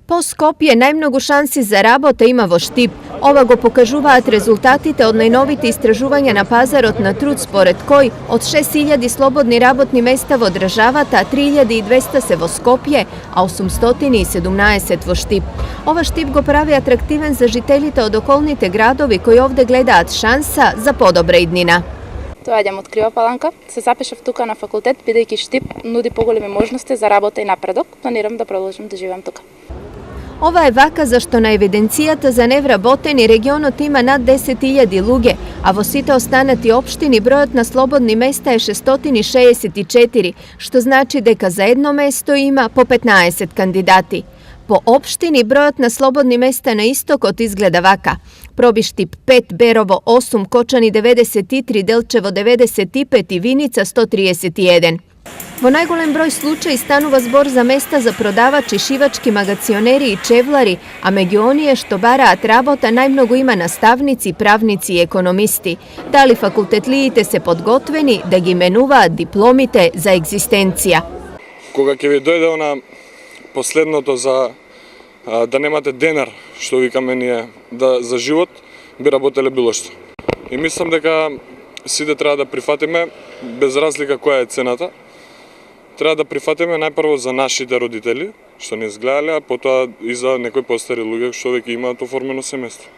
Po Skopje najmnogo šansi za работа има во Штип. Ова го покажуваат резултатите од најновите истражувања на пазарот на труд, според кој од 6000 слободни работни места во државата, 3200 се во Скопје, а 817 во Штип. Ова Штип го прави атрактивен за жителите од околните градови кои овде гледаат шанса за подобра иднина. Доаѓам од Крива Паланка, се запишав тука на факултет, бидејќи Штип нуди поголеми можности за работа и напредок. Планирам да продолжам да живеам тука. Ова е вака зашто на евиденцијата за невработени регионот има над 10.000 луѓе, а во сите останати општини бројот на слободни места е 664, што значи дека за едно место има по 15 кандидати. По општини бројот на слободни места на истокот изгледа вака: Проби Штип 5, Берово 8, Кочани 93, Делчево 95 и Виница 131. Во најголем број случаи станува збор за места за продавачи, шивачки, магационери и чевлари, а меѓу оние што бараат работа најмногу има наставници, правници и економисти. Дали факултетлиите се подготвени да ги менуваат дипломите за екзистенција? Кога ќе ви дојде она последното за да немате денар, што викаме ние, за живот, би работеле било што. И мислам дека сите треба да прифатиме, без разлика која е цената, треба да прифатиме најпрво за нашите родители, што не изгледале, а потоа и за некои постари луѓе што веќе имаат оформено семејство.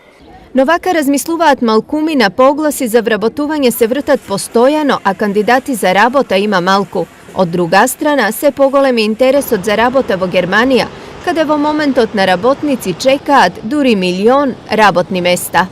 Но вака размислуваат малкуми, на погласи за вработување се вртат постојано, а кандидати за работа има малку. Од друга страна, се поголем интересот за работа во Германија, каде во моментот на работници чекаат дури 1.000.000 работни места.